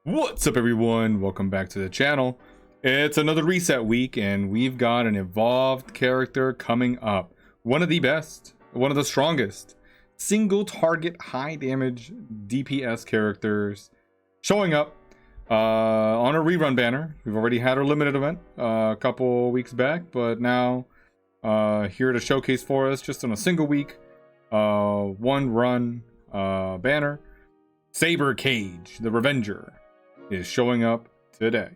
What's up, everyone? Welcome back to the channel. It's another reset week and we've got an evolved character coming up. One of the best, one of the strongest single target high damage DPS characters showing up on a rerun banner. We've already had our limited event a couple weeks back, but now here to showcase for us just on a single week one run banner. Saber Kage, the Revenger, is showing up today.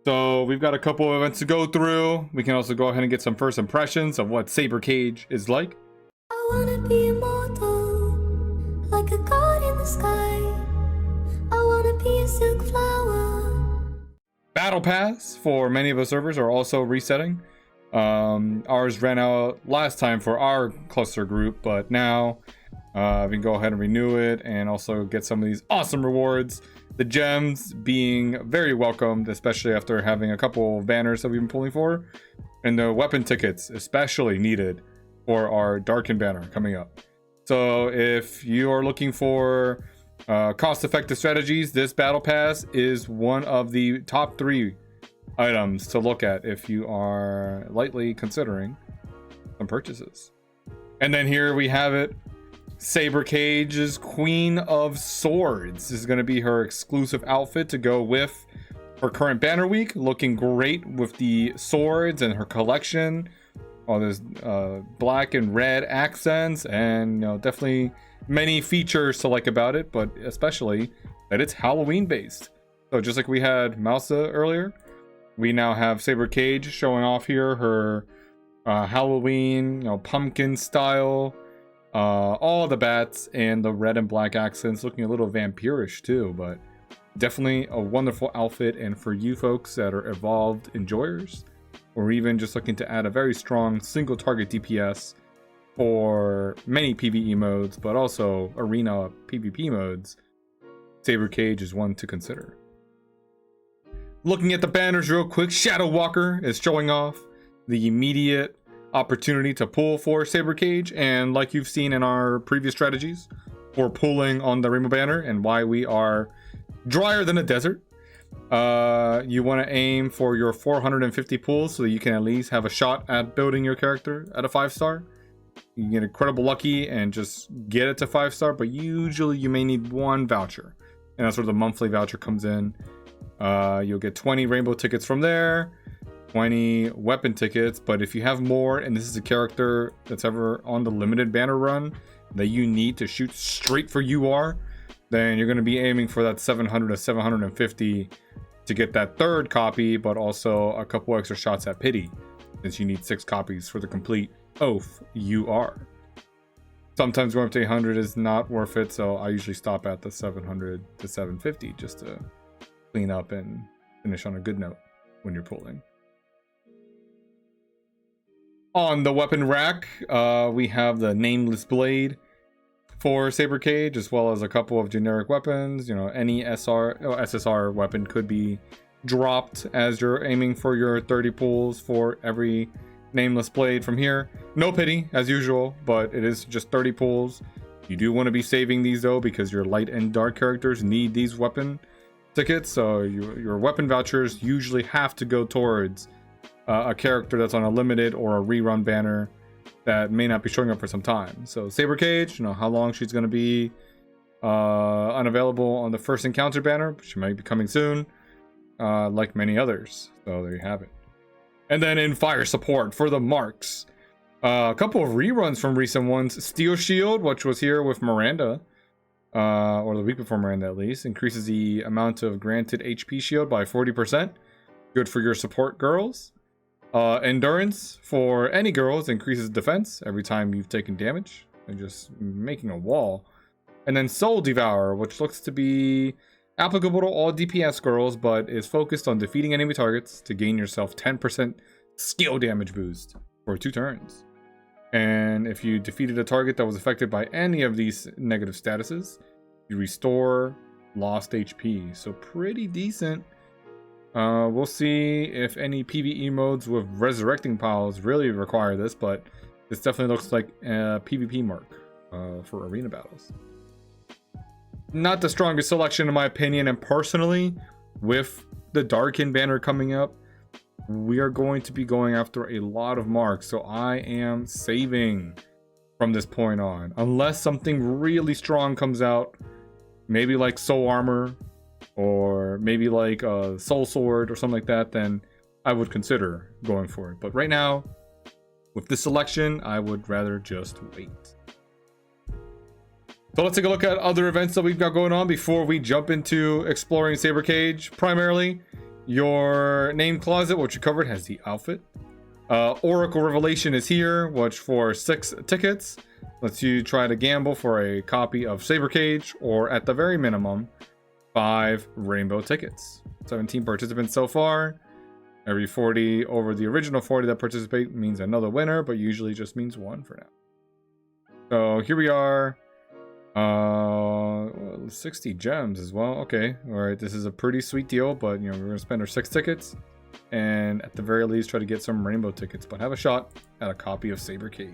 So we've got a couple of events to go through. We can also go ahead and get some first impressions of what Saber Kage is like. I wanna be immortal, like a god in the sky. I wanna be a silk flower. Battle Pass for many of the servers are also resetting. Ours ran out last time for our cluster group, but now we can go ahead and renew it and also get some of these awesome rewards. The gems being very welcomed, especially after having a couple of banners that we've been pulling for, and the weapon tickets especially needed for our Darkened banner coming up. So if you are looking for cost-effective strategies, this battle pass is one of the top 3 items to look at if you are lightly considering some purchases. And then here we have it. Saber Kage's Queen of Swords. This is going to be her exclusive outfit to go with her current banner week. Looking great with the swords and her collection. All those black and red accents, and definitely many features to like about it, but especially that it's Halloween based. So just like we had Mousa earlier, we now have Saber Kage showing off here her Halloween, pumpkin style. All the bats and the red and black accents, looking a little vampirish too, but definitely a wonderful outfit. And for you folks that are evolved enjoyers, or even just looking to add a very strong single target DPS for many PvE modes, but also arena PvP modes, Saber Kage is one to consider. Looking at the banners real quick, Shadow Walker is showing off the immediate opportunity to pull for Saber Kage, and like you've seen in our previous strategies for pulling on the Rainbow banner and why we are drier than a desert, you want to aim for your 450 pulls so that you can at least have a shot at building your character at a 5-star. You can get incredible lucky and just get it to 5-star, but usually you may need 1 voucher, and that's where the monthly voucher comes in. You'll get 20 rainbow tickets from there, 20 weapon tickets, but if you have more and this is a character that's ever on the limited banner run that you need to shoot straight for UR, then you're going to be aiming for that 700 to 750 to get that 3rd copy, but also a couple extra shots at pity, since you need 6 copies for the complete Oath UR. Sometimes going up to 800 is not worth it, so I usually stop at the 700 to 750 just to clean up and finish on a good note when you're pulling. On the weapon rack, we have the Nameless Blade for Saber Kage, as well as a couple of generic weapons. Any SSR weapon could be dropped as you're aiming for your 30 pulls for every Nameless Blade from here. No pity, as usual, but it is just 30 pulls. You do want to be saving these, though, because your light and dark characters need these weapon tickets, so your weapon vouchers usually have to go towards a character that's on a limited or a rerun banner that may not be showing up for some time. So Saber Kage, how long she's going to be unavailable on the first encounter banner. She might be coming soon, like many others. So there you have it. And then in fire support for the marks, a couple of reruns from recent ones. Steel Shield, which was here with Miranda, or the week before Miranda at least, increases the amount of granted HP shield by 40%. Good for your support girls. Endurance for any girls increases defense every time you've taken damage, and just making a wall. And then Soul Devour, which looks to be applicable to all DPS girls, but is focused on defeating enemy targets to gain yourself 10% skill damage boost for 2 turns. And if you defeated a target that was affected by any of these negative statuses, you restore lost HP. So pretty decent. We'll see if any PvE modes with resurrecting piles really require this, but this definitely looks like a PvP mark for arena battles. not the strongest selection in my opinion, and personally, with the Darkin banner coming up, we are going to be going after a lot of marks, so I am saving from this point on, unless something really strong comes out, maybe like soul armor or maybe like a soul sword or something like that, then I would consider going for it. But right now, with this selection, I would rather just wait. So let's take a look at other events that we've got going on before we jump into exploring Saber Kage. Primarily, your name closet, which you covered, has the outfit. Oracle Revelation is here, which for 6 tickets lets you try to gamble for a copy of Saber Kage, or at the very minimum, 5 rainbow tickets. 17 participants so far. Every 40 over the original 40 that participate means another winner, but usually just means 1 for now. So here we are. 60 gems as well. Okay, all right, this is a pretty sweet deal, but you know, we're gonna spend our 6 tickets and at the very least try to get some rainbow tickets, but have a shot at a copy of Saber Kage.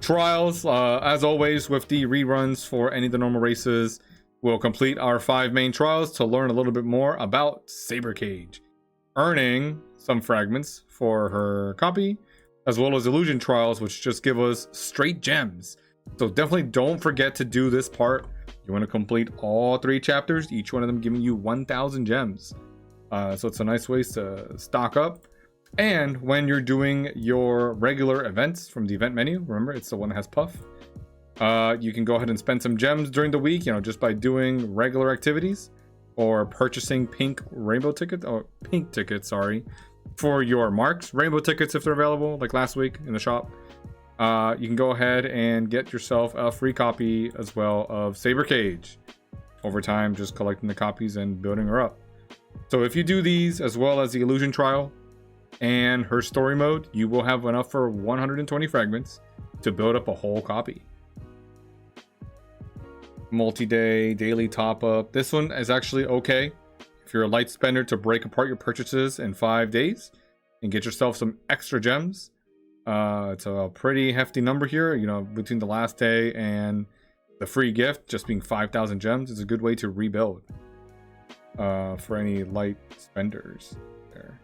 Trials, as always with the reruns for any of the normal races, we'll complete our 5 main trials to learn a little bit more about Saber Kage, earning some fragments for her copy, as well as illusion trials, which just give us straight gems. So definitely don't forget to do this part. You want to complete all 3 chapters, each one of them giving you 1,000 gems. So it's a nice way to stock up. And when you're doing your regular events from the event menu, remember it's the one that has Puff, you can go ahead and spend some gems during the week, you know, just by doing regular activities or purchasing pink tickets, sorry, for your marks. Rainbow tickets if they're available, like last week in the shop. You can go ahead and get yourself a free copy as well of Saber Kage. Over time, just collecting the copies and building her up. So if you do these as well as the illusion trial and her story mode, you will have enough for 120 fragments to build up a whole copy. Multi-day daily top up. This one is actually okay if you're a light spender to break apart your purchases in 5 days and get yourself some extra gems. It's a pretty hefty number here, you know, between the last day and the free gift just being 5,000 gems is a good way to rebuild for any light spenders there.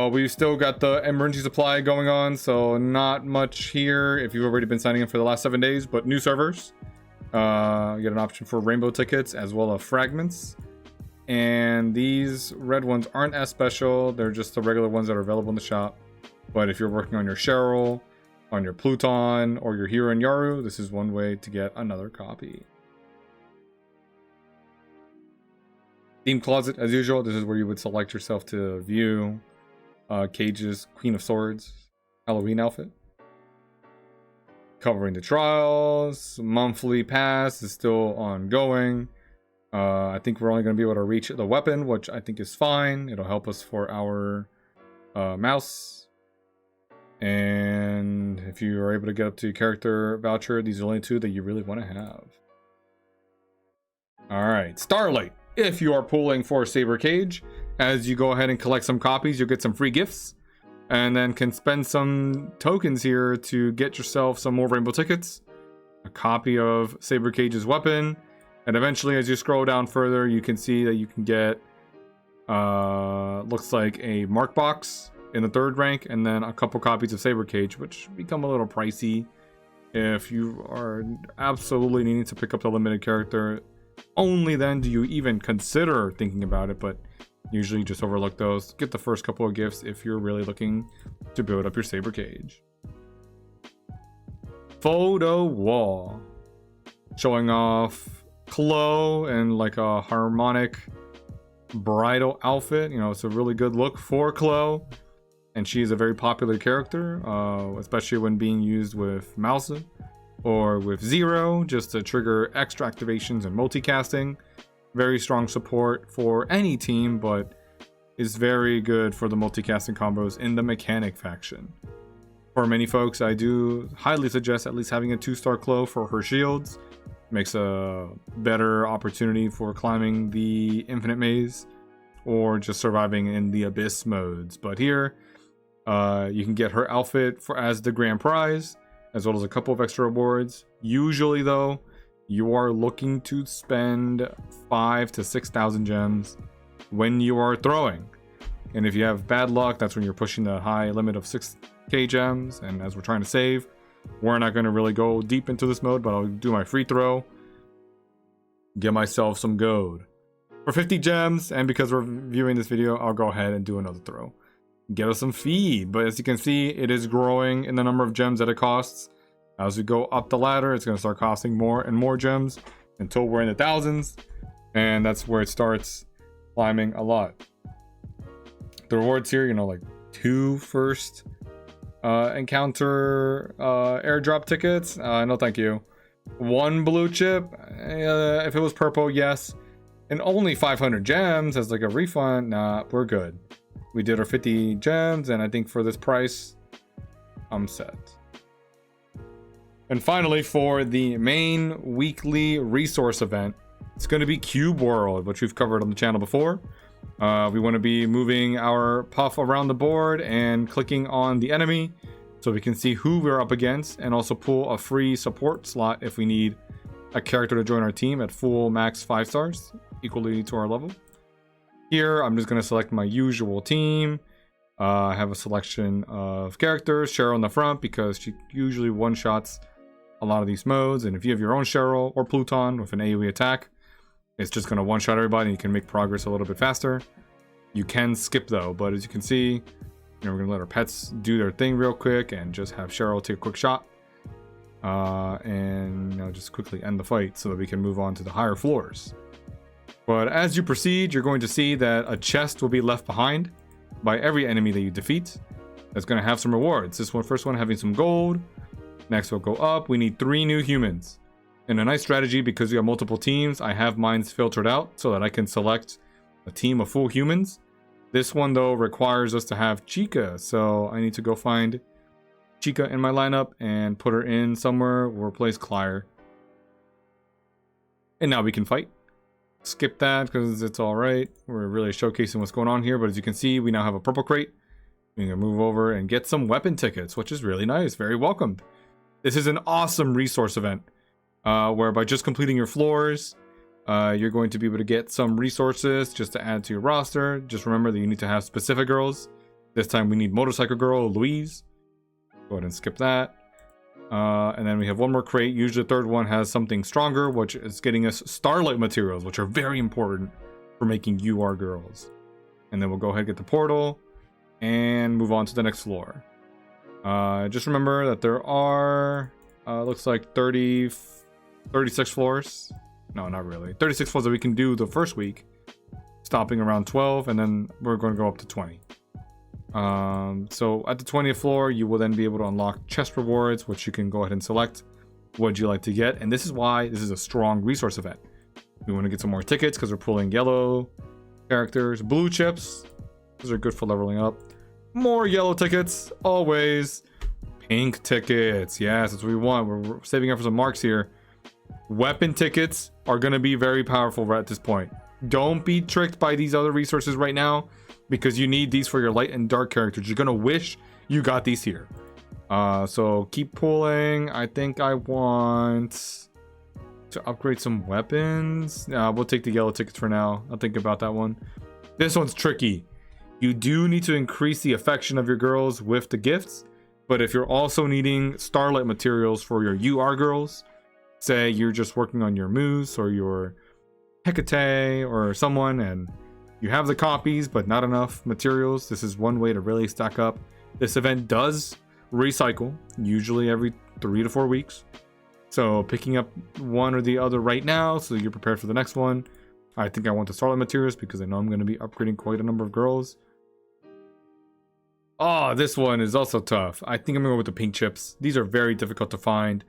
We've still got the emergency supply going on, so not much here if you've already been signing in for the last 7 days, but new servers, you get an option for rainbow tickets as well as fragments. And these red ones aren't as special, they're just the regular ones that are available in the shop. But if you're working on your Cheryl, on your Pluton, or your Hero and Yaru, this is one way to get another copy. Theme closet, as usual, this is where you would select yourself to view Kage's Queen of Swords Halloween outfit. Covering the trials, monthly pass is still ongoing. I think we're only going to be able to reach the weapon, which I think is fine. It'll help us for our mouse. And if you are able to get up to your character voucher, these are the only 2 that you really want to have. Alright, Starlight. If you are pulling for Saber Kage, as you go ahead and collect some copies, you'll get some free gifts. And then can spend some tokens here to get yourself some more rainbow tickets, a copy of Saber Kage's weapon, and eventually as you scroll down further, you can see that you can get looks like a mark box in the 3rd rank, and then a couple copies of Saber Kage, which become a little pricey if you are absolutely needing to pick up the limited character. Only then do you even consider thinking about it, but usually just overlook those. Get the first couple of gifts if you're really looking to build up your Saber Kage. Photo wall, showing off Chloe and like a harmonic bridal outfit. You know, it's a really good look for Chloe, and she is a very popular character, especially when being used with Mouse or with Zero, just to trigger extra activations and multicasting. Very strong support for any team, but is very good for the multicasting combos in the mechanic faction. For many folks, I do highly suggest at least having a 2-star Chloe for her shields. Makes a better opportunity for climbing the infinite maze or just surviving in the abyss modes. But here, you can get her outfit as the grand prize, as well as a couple of extra rewards. Usually though, you are looking to spend 5,000 to 6,000 gems when you are throwing. And if you have bad luck, that's when you're pushing the high limit of 6k gems. And as we're trying to save, we're not going to really go deep into this mode, but I'll do my free throw, get myself some gold for 50 gems. And because we're viewing this video, I'll go ahead and do another throw, get us some feed. But as you can see, it is growing in the number of gems that it costs. As we go up the ladder, it's going to start costing more and more gems until we're in the thousands, and that's where it starts climbing a lot. The rewards here, you know, like 2 first encounter airdrop tickets, no thank you. 1 blue chip, if it was purple, yes. And only 500 gems as like a refund, nah, we're good. We did our 50 gems, and I think for this price, I'm set. And finally, for the main weekly resource event, it's going to be Cube World, which we've covered on the channel before. We want to be moving our puff around the board and clicking on the enemy so we can see who we're up against, and also pull a free support slot if we need a character to join our team at full max 5 stars, equally to our level. Here, I'm just going to select my usual team. I have a selection of characters. Cheryl in the front because she usually one-shots a lot of these modes, and if you have your own Cheryl or Pluton with an AoE attack, it's just going to one-shot everybody and you can make progress a little bit faster. You can skip though, but as you can see, you know, we're going to let our pets do their thing real quick and just have Cheryl take a quick shot, and you know, just quickly end the fight so that we can move on to the higher floors. But as you proceed, you're going to see that a chest will be left behind by every enemy that you defeat. That's going to have some rewards. This one, first one having some gold. Next we'll go up. We need 3 new humans. And a nice strategy, because we have multiple teams, I have mine filtered out so that I can select a team of full humans. This one though requires us to have Chica, so I need to go find Chica in my lineup and put her in somewhere. We'll replace Claire. And now we can fight. Skip that because it's alright. We're really showcasing what's going on here, but as you can see, we now have a purple crate. We can move over and get some weapon tickets, which is really nice. Very welcomed. This is an awesome resource event, where by just completing your floors, you're going to be able to get some resources just to add to your roster. Just remember that you need to have specific girls. This time we need Motorcycle Girl Louise. Go ahead and skip that. And then we have one more crate. Usually the third one has something stronger, which is getting us Starlight materials, which are very important for making you our girls. And then we'll go ahead and get the portal and move on to the next floor. Just remember that there are, looks like 36 floors. No, not really. 36 floors that we can do the first week, stopping around 12, and then we're going to go up to 20. So at the 20th floor, you will then be able to unlock chest rewards, which you can go ahead and select what you like to get. And this is why this is a strong resource event. We want to get some more tickets because we're pulling yellow characters, blue chips. Those are good for leveling up. More yellow tickets, always. Pink tickets, yes, that's what we want. We're saving up for some marks here. Weapon tickets are going to be very powerful right at this point. Don't be tricked by these other resources right now, because you need these for your light and dark characters. You're going to wish you got these here. So keep pulling. I think I want to upgrade some weapons. We'll take the yellow tickets for now. I'll think about that one. This one's tricky. You do need to increase the affection of your girls with the gifts, but if you're also needing Starlight materials for your UR girls, say you're just working on your Moose or your Hecate or someone and you have the copies but not enough materials, this is one way to really stack up. This event does recycle, usually every 3 to 4 weeks. So picking up one or the other right now so you're prepared for the next one. I think I want the Starlight materials because I know I'm going to be upgrading quite a number of girls. Oh, this one is also tough. I think I'm going to go with the pink chips. These are very difficult to find.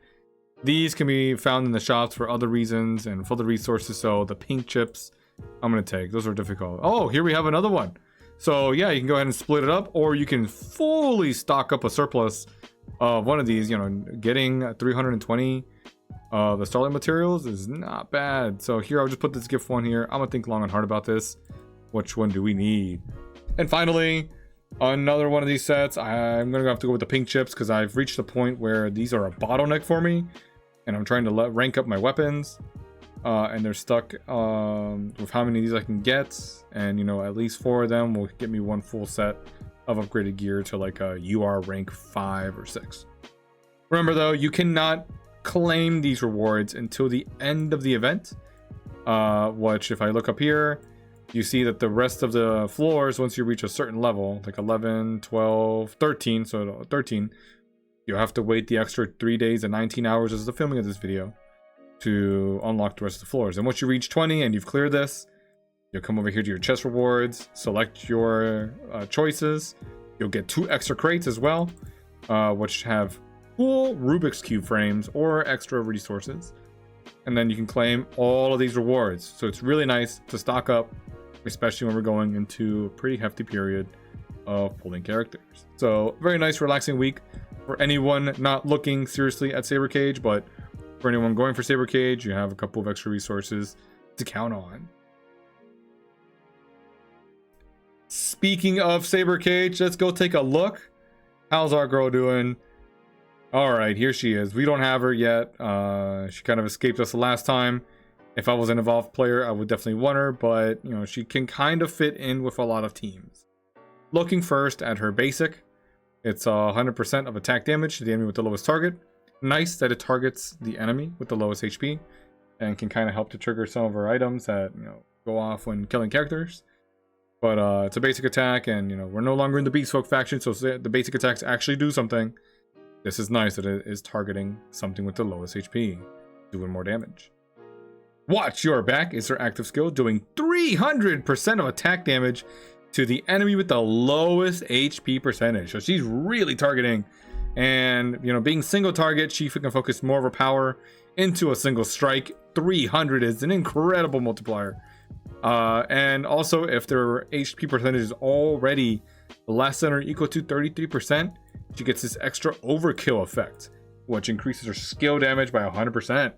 These can be found in the shops for other reasons and for the resources. So the pink chips, I'm going to take. Those are difficult. Oh, here we have another one. So yeah, you can go ahead and split it up, or you can fully stock up a surplus of one of these. You know, getting 320 the Starlight materials is not bad. So here, I'll just put this gift one here. I'm going to think long and hard about this. Which one do we need? And finally, Another one of these sets, I'm gonna have to go with the pink chips because I've reached the point where these are a bottleneck for me, and I'm trying to rank up my weapons, and they're stuck with how many of these I can get, and you know, at least 4 of them will get me one full set of upgraded gear to like a UR rank 5 or 6. Remember though, you cannot claim these rewards until the end of the event, which if I look up here, you see that the rest of the floors, once you reach a certain level, like 11, 12, 13, so 13, you have to wait the extra 3 days and 19 hours as the filming of this video to unlock the rest of the floors. And once you reach 20 and you've cleared this, you'll come over here to your chest rewards, select your choices. You'll get 2 extra crates as well, which have full Rubik's Cube frames or extra resources. And then you can claim all of these rewards. So it's really nice to stock up, especially when we're going into a pretty hefty period of pulling characters. So very nice, relaxing week for anyone not looking seriously at Saber Kage, but for anyone going for Saber Kage, you have a couple of extra resources to count on. Speaking of Saber Kage, let's go take a look. How's our girl doing? All right, here she is. We don't have her yet. She kind of escaped us the last time. If I was an evolved player, I would definitely want her, but you know, she can kind of fit in with a lot of teams. Looking first at her basic, it's 100% of attack damage to the enemy with the lowest target. Nice that it targets the enemy with the lowest HP, and can kind of help to trigger some of her items that, you know, go off when killing characters. But it's a basic attack, and you know, we're no longer in the Beast Folk faction, so the basic attacks actually do something. This is nice that it is targeting something with the lowest HP, doing more damage. Watch Your Back is her active skill, doing 300% of attack damage to the enemy with the lowest HP percentage. So she's really targeting, and you know, being single target, she can focus more of her power into a single strike. 300 is an incredible multiplier. And also, if their HP percentage is already less than or equal to 33%, she gets this extra overkill effect, which increases her skill damage by 100%.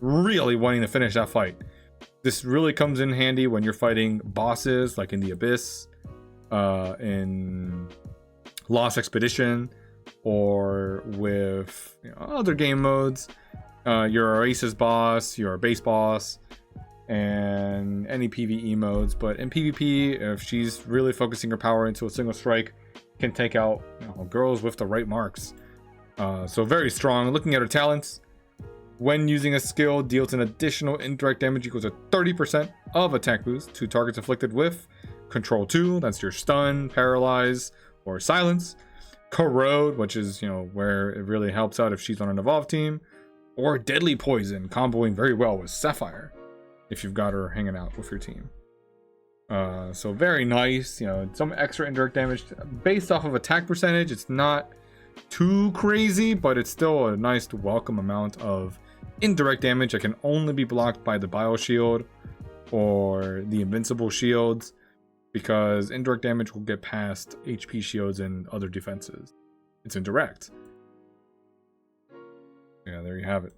Really wanting to finish that fight. This really comes in handy when you're fighting bosses like in the Abyss, in Lost Expedition, or with, you know, other game modes. Your Oasis boss, your base boss, and any PvE modes. But in PvP, if she's really focusing her power into a single strike, can take out, you know, girls with the right marks. So very strong. Looking at her talents, when using a skill, deals an additional indirect damage equals to 30% of attack boost to targets afflicted with Control 2, that's your stun, paralyze, or silence. Corrode, which is, you know, where it really helps out if she's on an evolved team. Or deadly poison, comboing very well with Sapphire if you've got her hanging out with your team. So very nice, you know, some extra indirect damage based off of attack percentage. It's not too crazy, but it's still a nice welcome amount of indirect damage that can only be blocked by the bio shield or the invincible shields, because indirect damage will get past HP shields and other defenses. It's indirect. Yeah, there you have it.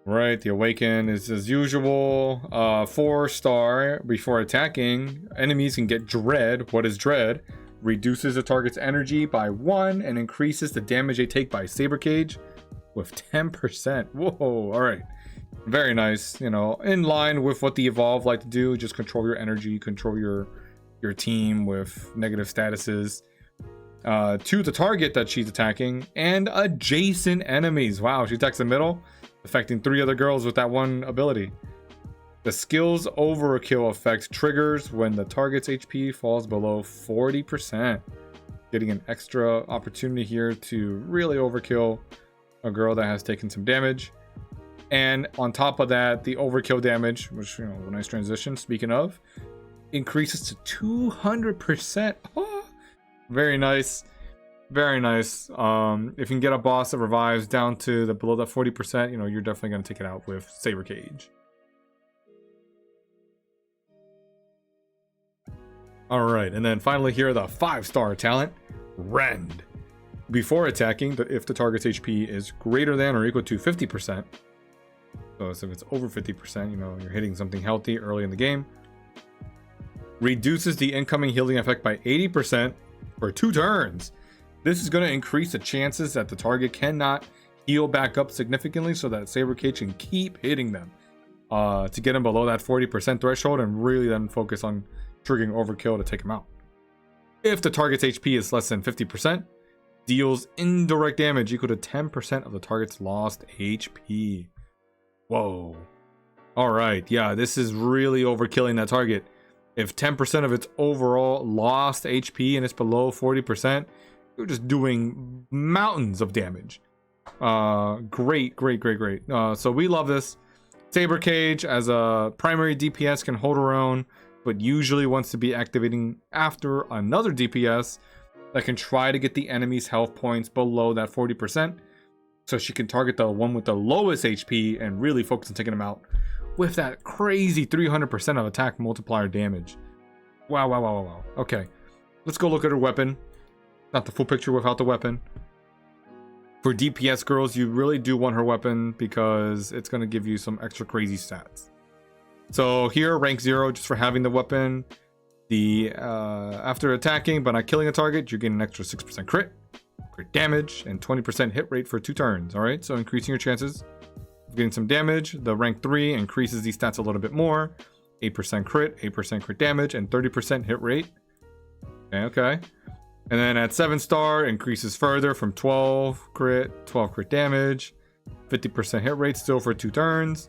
Right, the Awaken is as usual, 4-star. Before attacking, enemies can get Dread. What is Dread? Reduces the target's energy by 1 and increases the damage they take by Saber Kage with 10%. Whoa, alright. Very nice, you know, in line with what the Evolve like to do. Just control your energy, control your team with negative statuses. To the target that she's attacking and adjacent enemies. Wow, she attacks the middle, affecting 3 other girls with that one ability. The skill's overkill effect triggers when the target's HP falls below 40%. Getting an extra opportunity here to really overkill a girl that has taken some damage. And on top of that, the overkill damage, which, you know, a nice transition, speaking of, increases to 200%. Oh, very nice. Very nice. If you can get a boss that revives down to the below that 40%, you know, you're definitely going to take it out with Saber Kage. All right, and then finally here, the 5-star talent, Rend. Before attacking, if the target's HP is greater than or equal to 50%, so if it's over 50%, you know, you're hitting something healthy early in the game, reduces the incoming healing effect by 80% for 2 turns. This is going to increase the chances that the target cannot heal back up significantly so that Saber Kage can keep hitting them to get them below that 40% threshold and really then focus on triggering overkill to take them out. If the target's HP is less than 50%, deals indirect damage equal to 10% of the target's lost HP. Whoa. Alright, yeah, this is really overkilling that target. If 10% of its overall lost HP and it's below 40%, you're just doing mountains of damage. Great. So we love this. Saber Kage as a primary DPS can hold her own, but usually wants to be activating after another DPS that can try to get the enemy's health points below that 40%, so she can target the one with the lowest HP and really focus on taking them out with that crazy 300% of attack multiplier damage. Wow. Okay, let's go look at her weapon. Not the full picture without the weapon. For DPS girls, you really do want her weapon because it's going to give you some extra crazy stats. So here, rank 0 just for having the weapon. After attacking but not killing a target, you're getting an extra 6% crit damage, and 20% hit rate for 2 turns. Alright, so increasing your chances of getting some damage. The rank 3 increases these stats a little bit more. 8% crit damage, and 30% hit rate. Okay. And then at 7-star, increases further from 12 crit damage, 50% hit rate still for 2 turns.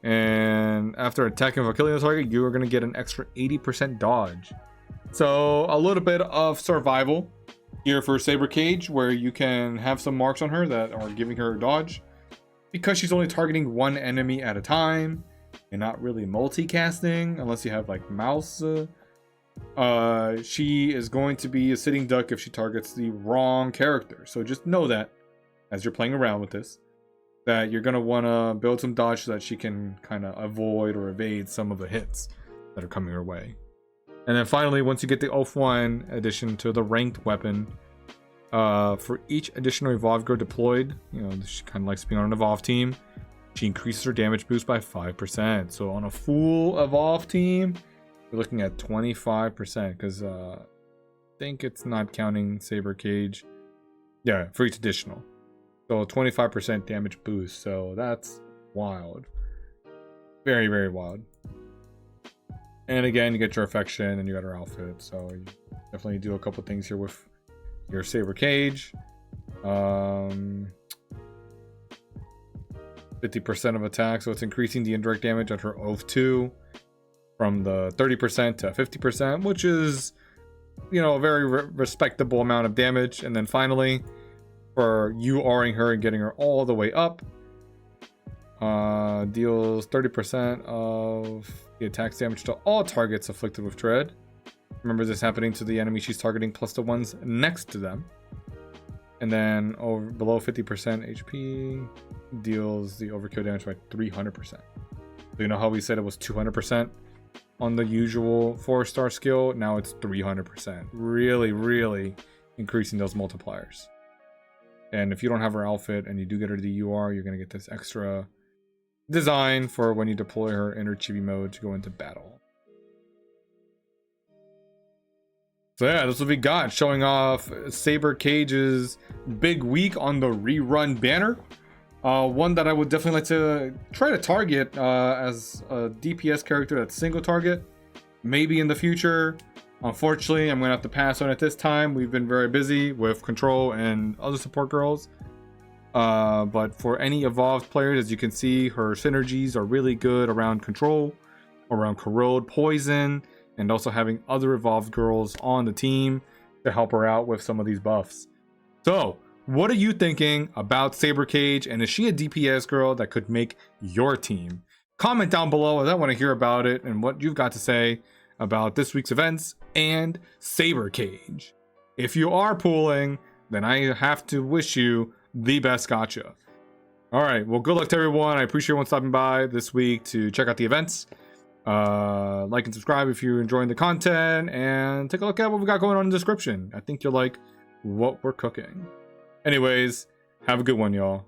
And after attacking or killing the target, you are going to get an extra 80% dodge. So a little bit of survival here for Saber Kage, where you can have some marks on her that are giving her dodge. Because she's only targeting one enemy at a time and not really multicasting unless you have like mouse. She is going to be a sitting duck if she targets the wrong character. So just know that as you're playing around with this, that you're going to want to build some dodge so that she can kind of avoid or evade some of the hits that are coming her way. And then finally, once you get the Oath-1 addition to the ranked weapon, for each additional evolved girl deployed, you know, she kind of likes being on an evolved team, she increases her damage boost by 5%. So on a full evolved team, we're looking at 25%, because I think it's not counting Saber Kage. Yeah, for each additional. So 25% damage boost. So that's wild. Very, very wild. And again, you get your affection and you got her outfit. So you definitely do a couple things here with your Saber Kage. 50% of attack. So it's increasing the indirect damage at her Oath 2 from the 30% to 50%, which is, you know, a very respectable amount of damage. And then finally, for URing her and getting her all the way up, deals 30% of the attack's damage to all targets afflicted with dread. Remember this happening to the enemy she's targeting plus the ones next to them. And then below 50% HP, deals the overkill damage by 300%. So you know how we said it was 200% on the usual 4-star skill? Now it's 300%. Really increasing those multipliers. And if you don't have her outfit and you do get her to the UR, you're going to get this extra design for when you deploy her in her chibi mode to go into battle. So yeah, this is what we got, showing off Saber Kage's big week on the rerun banner. One that I would definitely like to try to target as a DPS character that's single target. Maybe in the future. Unfortunately, I'm going to have to pass on it this time. We've been very busy with Control and other support girls. But for any evolved players, as you can see, her synergies are really good around Control, around Corrode, Poison, and also having other evolved girls on the team to help her out with some of these buffs. So, what are you thinking about Saber Kage, and is she a DPS girl that could make your team? Comment down below, as I want to hear about it and what you've got to say about this week's events and Saber Kage. If you are pooling, then I have to wish you the best gacha. Alright, well, good luck to everyone. I appreciate everyone stopping by this week to check out the events. Like and subscribe if you're enjoying the content, and take a look at what we got going on in the description. I think you'll like what we're cooking. Anyways, have a good one, y'all.